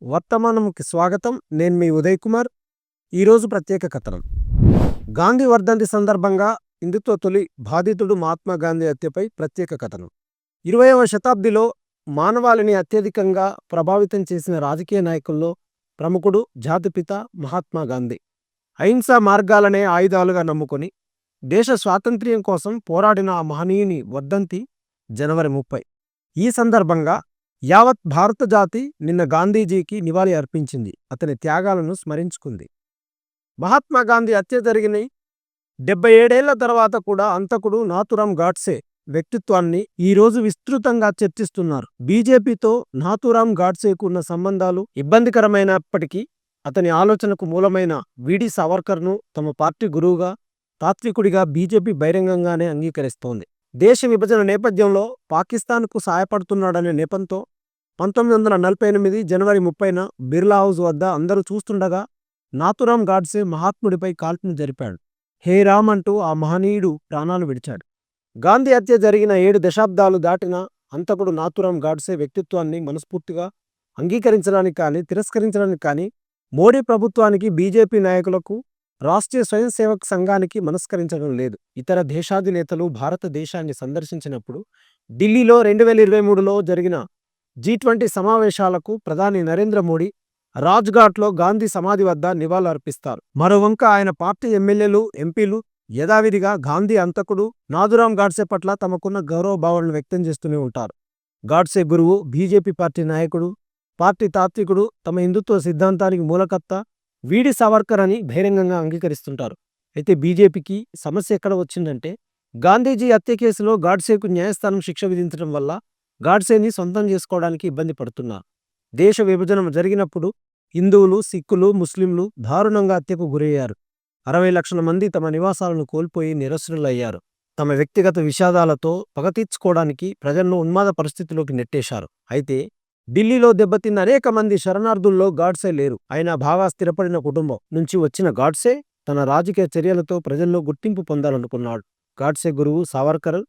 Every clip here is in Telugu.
వర్తమానంకి స్వాగతం. నేను మీ ఉదయ్ కుమార్. ఈరోజు ప్రత్యేక కథనం. గాంధీ వర్ధంతి సందర్భంగా హిందుత్వ తొలి బాధితుడు మహాత్మా గాంధీ హత్యపై ప్రత్యేక కథనం. 20వ శతాబ్దిలో మానవాళిని అత్యధికంగా ప్రభావితం చేసిన రాజకీయ నాయకుల్లో ప్రముఖుడు జాతిపిత మహాత్మా గాంధీ. అహింసా మార్గాలనే ఆయుధాలుగా నమ్ముకొని దేశ స్వాతంత్ర్యం కోసం పోరాడిన ఆ మహనీయుని వర్ధంతి జనవరి 30. ఈ సందర్భంగా యావత్ భారత జాతి నిన్న గాంధీజీకి నివాళి అర్పించింది, అతని త్యాగాలను స్మరించుకుంది. మహాత్మా గాంధీ హత్య జరిగిన 77 ఏళ్ల తర్వాత కూడా అంతకుడు నాథూరాం గాడ్సే వ్యక్తిత్వాన్ని ఈరోజు విస్తృతంగా చర్చిస్తున్నారు. బీజేపీతో నాథూరాం గాడ్సేకు ఉన్న సంబంధాలు ఇబ్బందికరమైనప్పటికీ అతని ఆలోచనకు మూలమైన వీడి సావర్కర్ను తమ పార్టీ గురువుగా, తాత్వికుడిగా బీజేపీ బహిరంగంగానే అంగీకరిస్తోంది. దేశ విభజన నేపథ్యంలో పాకిస్తాన్కు సాయపడుతున్నాడనే నెపంతో 1948 జనవరి 30న బిర్లా హౌస్ వద్ద అందరూ చూస్తుండగా నాథూరాం గాడ్సే మహాత్ముడిపై కాల్పులు జరిపాడు. హే రామ్ అంటూ ఆ మహనీయుడు ప్రాణాలు విడిచాడు. గాంధీ హత్య జరిగిన 7 దశాబ్దాలు దాటినా అంతకుడు నాథూరాం గాడ్సే వ్యక్తిత్వాన్ని మనస్ఫూర్తిగా అంగీకరించడానికి కానీ తిరస్కరించడానికి కానీ మోడీ ప్రభుత్వానికి, బీజేపీ నాయకులకు, రాష్ట్రీయ స్వయం సేవక్ సంఘానికి మనస్కరించడం లేదు. ఇతర దేశాధినేతలు భారతదేశాన్ని సందర్శించినప్పుడు ఢిల్లీలో 2023లో జరిగిన G20 సమావేశాలకు ప్రధాని నరేంద్ర మోడీ రాజ్ఘాట్లో గాంధీ సమాధి వద్ద నివాళులర్పిస్తారు. మరోవంక ఆయన పార్టీ ఎమ్మెల్యేలు, ఎంపీలు యథావిధిగా గాంధీ అంతకుడు నాథూరాం గాడ్సే పట్ల తమకున్న గౌరవ భావనలు వ్యక్తం చేస్తూనే ఉంటారు. గాడ్సే గురువు, బీజేపీ పార్టీ నాయకుడు, పార్టీ తాత్వికుడు, తమ హిందుత్వ సిద్ధాంతానికి మూలకర్త వీడి సావర్కర్ అని బహిరంగంగా అంగీకరిస్తుంటారు. అయితే బీజేపీకి సమస్య ఎక్కడ వచ్చిందంటే, గాంధీజీ హత్య కేసులో గాడ్సేకు న్యాయస్థానం శిక్ష విధించడం వల్ల గాడ్సేని సొంతం చేసుకోవడానికి ఇబ్బంది పడుతున్నారు. దేశ విభజన జరిగినప్పుడు హిందువులు, సిక్కులు, ముస్లింలు దారుణంగా హత్యకు గురయ్యారు. 60 లక్షల మంది తమ నివాసాలను కోల్పోయి నిరసనలయ్యారు. తమ వ్యక్తిగత విషాదాలతో పగ తీర్చుకోవడానికి ప్రజలను ఉన్మాద పరిస్థితిలోకి నెట్టేశారు. అయితే ఢిల్లీలో దెబ్బతిన్న అనేక మంది శరణార్థుల్లో గాడ్సే లేరు. అయినా బాగా స్థిరపడిన కుటుంబం నుంచి వచ్చిన గాడ్సే తన రాజకీయ చర్యలతో ప్రజల్లో గుర్తింపు పొందాలనుకున్నాడు. గాడ్సే గురువు సావర్కర్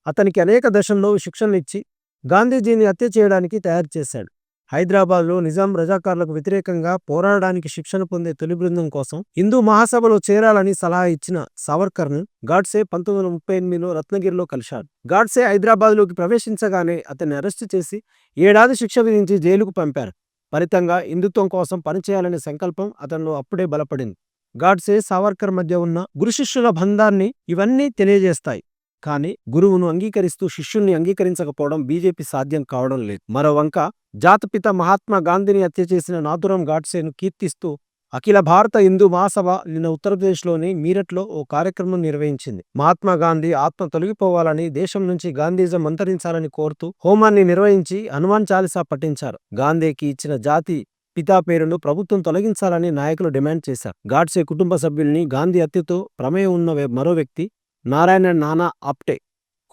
అతనికి అనేక దశల్లో శిక్షణలు ఇచ్చి గాంధీజీని హత్య చేయడానికి తయారు చేశాడు. హైదరాబాద్లో నిజాం రజాకార్లకు వ్యతిరేకంగా పోరాడడానికి శిక్షణ పొందే తొలి బృందం కోసం హిందూ మహాసభలో చేరాలని సలహా ఇచ్చిన సావర్కర్ను గాడ్సే 1938లో రత్నగిరిలో కలిశాడు. గాడ్సే హైదరాబాద్లోకి ప్రవేశించగానే అతన్ని అరెస్టు చేసి 7 ఏళ్ల శిక్ష విధించి జైలుకు పంపారు. ఫలితంగా హిందుత్వం కోసం పనిచేయాలనే సంకల్పం అతనిలో అప్పుడే బలపడింది. గాడ్సే, సావర్కర్ మధ్య ఉన్న గురు శిష్యుల బంధాన్ని ఇవన్నీ తెలియజేస్తాయి. కానీ గురువును అంగీకరిస్తూ శిష్యుణ్ణి అంగీకరించకపోవడం బీజేపీ సాధ్యం కావడం లేదు. మరోవంక జాతిపిత మహాత్మా గాంధీని హత్య చేసిన నాథూరాం గాడ్సేను కీర్తిస్తూ అఖిల భారత హిందూ మహాసభ నిన్న ఉత్తరప్రదేశ్లోని మీరట్లో ఓ కార్యక్రమం నిర్వహించింది. మహాత్మా గాంధీ ఆత్మ తొలగిపోవాలని, దేశం నుంచి గాంధీజం అంతరించాలని కోరుతూ హోమాన్ని నిర్వహించి హనుమాన్ చాలీసా పఠించారు. గాంధీకి ఇచ్చిన జాతి పితా పేరును ప్రభుత్వం తొలగించాలని నాయకులు డిమాండ్ చేశారు. గాడ్సే కుటుంబ సభ్యుల్ని, గాంధీ హత్యతో ప్రమేయం ఉన్న మరో వ్యక్తి నారాయణ నానా ఆప్టే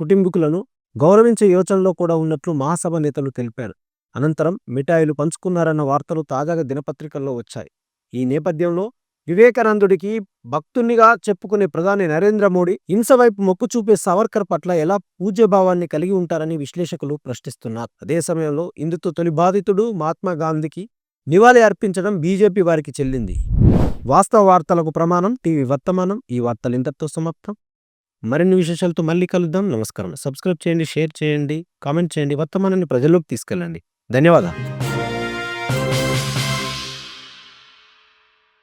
కుటుంబీకులను గౌరవించే యోచనలో కూడా ఉన్నట్లు మహాసభ నేతలు తెలిపారు. అనంతరం మిఠాయిలు పంచుకున్నారన్న వార్తలు తాజాగా దినపత్రికల్లో వచ్చాయి. ఈ నేపథ్యంలో వివేకానందుడికి భక్తునిగా చెప్పుకునే ప్రధాని నరేంద్ర మోడీ హింస వైపు మొక్కు చూపే సావర్కర్ పట్ల ఎలా పూజ్యభావాన్ని కలిగి ఉంటారని విశ్లేషకులు ప్రశ్నిస్తున్నారు. అదే సమయంలో హిందుత్వ తొలి బాధితుడు మహాత్మా గాంధీకి నివాళి అర్పించడం బీజేపీ వారికి చెల్లింది. వాస్తవ వార్తలకు ప్రమాణం టీవీ వర్తమానం. ఈ వార్తలు ఇంతటితో సమాప్తం. మరిన్ని విశేషాలతో మళ్ళీ కలుద్దాం. నమస్కారం. సబ్స్క్రైబ్ చేయండి, షేర్ చేయండి, కామెంట్ చేయండి, వర్తమానాన్ని ప్రజల్లోకి తీసుకెళ్ళండి. ధన్యవాదాలు.